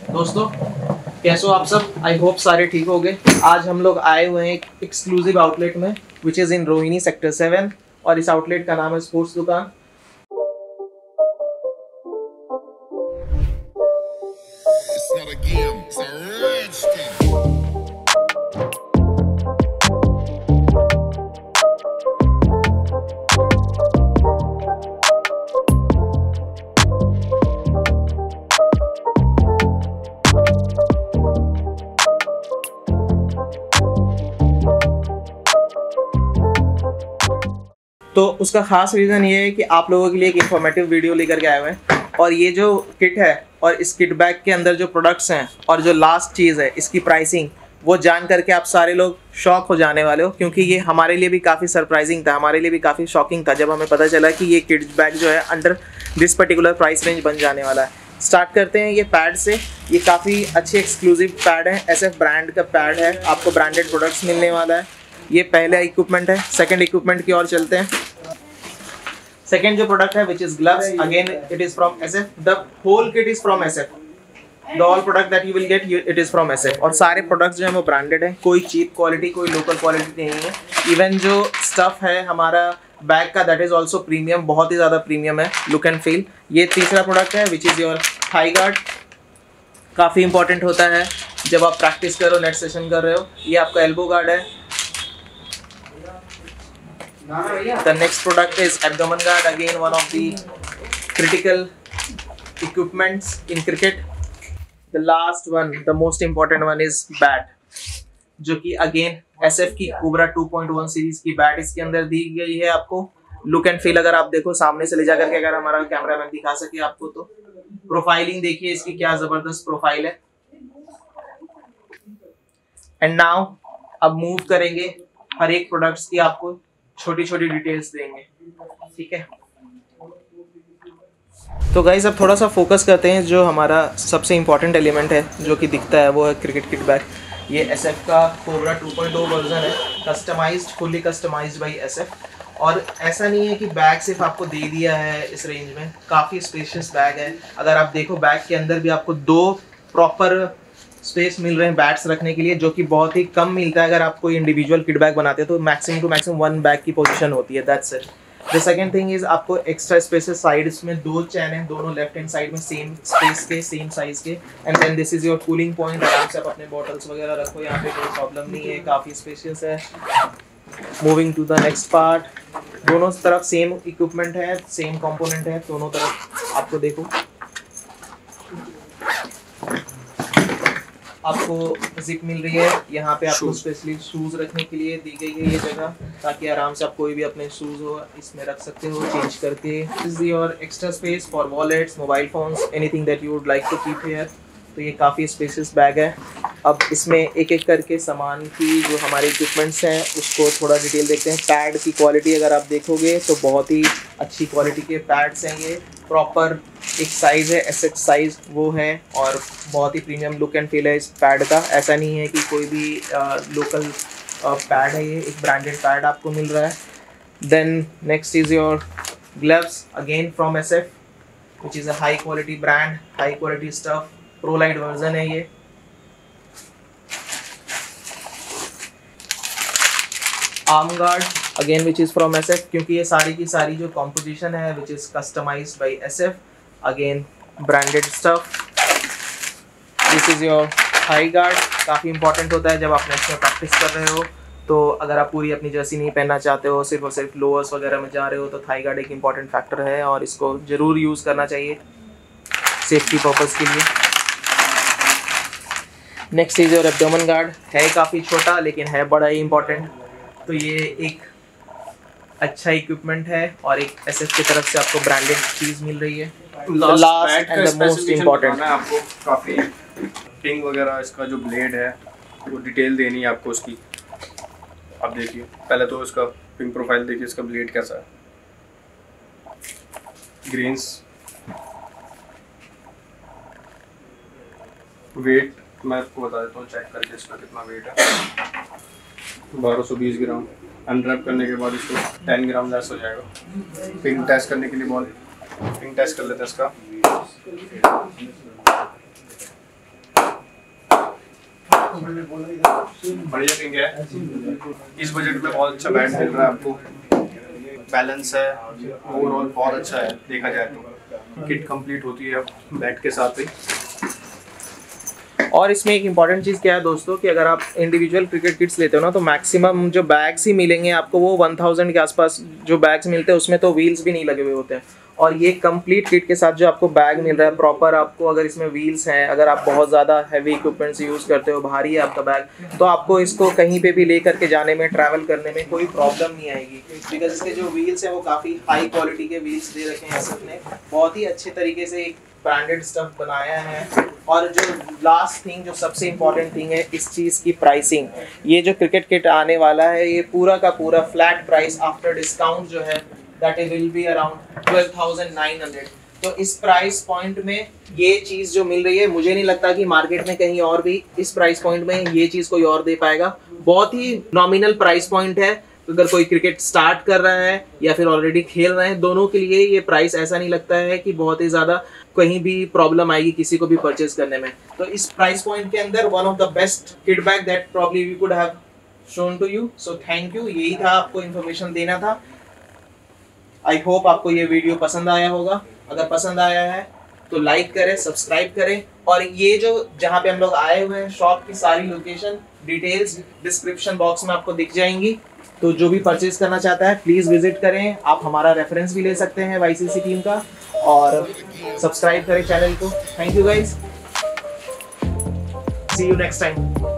दोस्तों कैसे हो आप सब? आई होप सारे ठीक हो गए। आज हम लोग आए हुए हैं एक एक्सक्लूसिव आउटलेट में which is in Rohini sector 7 और इस आउटलेट का नाम है स्पोर्ट्स दुकान। It's not a game, it's a rich thing. तो उसका खास रीज़न ये है कि आप लोगों के लिए एक इंफॉर्मेटिव वीडियो लेकर के आए हुए हैं और ये जो किट है और इस किट बैग के अंदर जो प्रोडक्ट्स हैं और जो लास्ट चीज़ है इसकी प्राइसिंग, वो जान करके आप सारे लोग शॉक हो जाने वाले हो, क्योंकि ये हमारे लिए भी काफ़ी सरप्राइजिंग था, हमारे लिए भी काफ़ी शॉकिंग था जब हमें पता चला कि ये किट बैग जो है under this particular price range बन जाने वाला है। स्टार्ट करते हैं ये पैड से। ये काफ़ी अच्छे एक्सक्लूसिव पैड है, SF ब्रांड का पैड है, आपको ब्रांडेड प्रोडक्ट्स मिलने वाला है। ये पहला इक्विपमेंट है। सेकंड इक्विपमेंट की ओर चलते हैं। सेकंड जो प्रोडक्ट है which is gloves, again it is from SF। The whole kit is from SF। The all product that you will get it is from SF। और सारे प्रोडक्ट्स जो है वो ब्रांडेड है, कोई चीप क्वालिटी कोई लोकल क्वालिटी नहीं है। इवन जो स्टफ है हमारा बैग का दैट इज ऑल्सो प्रीमियम, बहुत ही ज़्यादा प्रीमियम है, लुक एंड फील। ये तीसरा प्रोडक्ट है which is your thigh guard. काफ़ी इंपॉर्टेंट होता है जब आप प्रैक्टिस कर रहे हो, नेट सेशन कर रहे हो। ये आपका एल्बो गार्ड है। The next product is abdomen guard, again one of the critical equipments in cricket. The last one, the most important one is bat, जो कि again SF की Cobra 2.1 सीरीज की बैट इसके अंदर दी गई है आपको। लुक एंड फील अगर आप देखो सामने से ले जा करके, अगर हमारा कैमरामैन दिखा सके आपको, तो प्रोफाइलिंग देखिए इसकी, क्या जबरदस्त प्रोफाइल है। एंड नाउ अब मूव करेंगे, हर एक प्रोडक्ट्स की आपको छोटी छोटी डिटेल्स देंगे, ठीक है। तो गाइस अब थोड़ा सा फोकस करते हैं, जो हमारा सबसे इम्पॉर्टेंट एलिमेंट है जो कि दिखता है वो है क्रिकेट किट बैग। ये SF का Cobra 2.0 वर्जन है, customised, fully customised by SF। और ऐसा नहीं है कि बैग सिर्फ आपको दे दिया है इस रेंज में, काफ़ी स्पेशियस बैग है। अगर आप देखो बैग के अंदर भी आपको 2 प्रॉपर स्पेस मिल रहे हैं बैट्स रखने के लिए, जो कि बहुत ही कम मिलता है। अगर आप कोई इंडिविजुअल किट बैग बनाते हैं तो मैक्सिमम टू मैक्सिमम 1 बैग की पोजीशन होती है, that's it. The second thing is आपको एक्स्ट्रा स्पेसेस साइड्स में 2 चैन है, दोनों लेफ्ट हैंड साइड में सेम स्पेस के, सेम साइज के। And then this is your cooling point, आराम से आप अपने बॉटल्स वगैरह रखो, यहाँ पे कोई प्रॉब्लम नहीं है, काफ़ी स्पेशियस है। Moving to the next part, दोनों तरफ सेम इक्विपमेंट है, सेम कंपोनेंट है दोनों तरफ। आपको देखो, आपको जिप मिल रही है, यहाँ पे आपको स्पेशली शूज रखने के लिए दी गई है ये जगह, ताकि आराम से आप कोई भी अपने शूज हो इसमें रख सकते हो चेंज करके। This is your extra space for wallets, mobile phones, anything that you would like to keep here. तो ये काफ़ी स्पेशियस बैग है। अब इसमें एक एक करके सामान की जो हमारे इक्विपमेंट्स हैं उसको थोड़ा डिटेल देखते हैं। पैड की क्वालिटी अगर आप देखोगे तो बहुत ही अच्छी क्वालिटी के पैड्स हैं, ये प्रॉपर एक साइज़ है, SH साइज़ वो है, और बहुत ही प्रीमियम लुक एंड फील है इस पैड का। ऐसा नहीं है कि कोई भी लोकल पैड है, ये एक ब्रांडेड पैड आपको मिल रहा है। Then next is your gloves, again from SF which is a high quality brand, high quality stuff, Prolite version है ये। Arm guard again which is from SF, क्योंकि ये सारी की सारी जो कॉम्पोजिशन है which is customized by SF, again branded stuff. This is your thigh guard, काफ़ी इंपॉर्टेंट होता है जब आप नेक्स्ट में प्रैक्टिस कर रहे हो। तो अगर आप पूरी अपनी जर्सी नहीं पहनना चाहते हो, सिर्फ और सिर्फ लोअर्स वगैरह में जा रहे हो, तो थाई गार्ड एक इंपॉर्टेंट फैक्टर है और इसको ज़रूर यूज़ करना चाहिए सेफ्टी पर्पज़ के लिए। Next is your abdomen guard, है काफ़ी छोटा लेकिन है बड़ा ही इंपॉर्टेंट। तो ये एक अच्छा इक्विपमेंट है और एक SF की तरफ से आपको ब्रांडेड चीज़ मिल रही है। Last and the most important, आपको काफ़ी किंग वगैरह इसका जो ब्लेड है वो डिटेल देनी है आपको उसकी। आप देखिए पहले तो इसका पिंक प्रोफाइल देखिए, इसका ब्लेड कैसा है, ग्रेन्स, वेट मैं आपको बता देता हूँ, चेक करके इसका कितना वेट है। 1220 ग्राम। अनरैप करने के बाद इसको 10 ग्राम लेस हो जाएगा। पिंक टेस्ट करने के लिए बॉल पिंक टेस्ट कर लेते हैं इसका। बढ़िया किंग है। इस बजट में बहुत अच्छा बैट मिल रहा है आपको, बैलेंस है, ओवरऑल बहुत अच्छा है देखा जाए तो। किट कंप्लीट होती है बैट के साथ ही। और इसमें एक इम्पॉर्टेंट चीज़ क्या है दोस्तों कि अगर आप इंडिविजुअल क्रिकेट किट्स लेते हो ना तो मैक्सिमम जो बैग्स ही मिलेंगे आपको वो 1000 के आसपास जो बैग्स मिलते हैं, उसमें तो व्हील्स भी नहीं लगे हुए होते हैं। और ये कंप्लीट किट के साथ जो आपको बैग मिल रहा है प्रॉपर, आपको अगर इसमें व्हील्स हैं, अगर आप बहुत ज़्यादा हैवी इक्विपमेंट्स यूज़ करते हो, भारी है आपका बैग, तो आपको इसको कहीं पे भी ले करके जाने में, ट्रैवल करने में कोई प्रॉब्लम नहीं आएगी। बिकॉज इसके जो व्हील्स हैं वो काफ़ी हाई क्वालिटी के व्हील्स दे रखे हैं एसएफ ने, बहुत ही अच्छे तरीके से एक ब्रांडेड स्टफ बनाया है। और जो लास्ट थिंग, जो सबसे इम्पोर्टेंट थिंग है इस चीज़ की प्राइसिंग। ये जो क्रिकेट किट आने वाला है ये पूरा का पूरा फ्लैट प्राइस आफ्टर डिस्काउंट जो है that it will be around 12,900। तो इस प्राइस पॉइंट में ये चीज़ जो मिल रही है, मुझे नहीं लगता कि मार्केट में कहीं और भी इस प्राइस पॉइंट में ये चीज़ कोई और दे पाएगा। बहुत ही नॉमिनल प्राइस पॉइंट है। अगर कोई क्रिकेट स्टार्ट कर रहा है या फिर ऑलरेडी खेल रहे हैं, दोनों के लिए ये प्राइस ऐसा नहीं लगता है कि बहुत ही ज़्यादा कहीं भी प्रॉब्लम आएगी किसी को भी परचेज करने में। तो इस प्राइस पॉइंट के अंदर one of the best kit bag that probably we could have shown to you. So thank you, यही था, आपको इन्फॉर्मेशन देना था। आई होप आपको ये वीडियो पसंद आया होगा। अगर पसंद आया है तो लाइक करें, सब्सक्राइब करें। और ये जो जहाँ पे हम लोग आए हुए हैं, शॉप की सारी लोकेशन डिटेल्स डिस्क्रिप्शन बॉक्स में आपको दिख जाएंगी। तो जो भी परचेज करना चाहता है प्लीज़ विजिट करें। आप हमारा रेफरेंस भी ले सकते हैं YCC टीम का, और सब्सक्राइब करें चैनल को। Thank you guys, see you next time.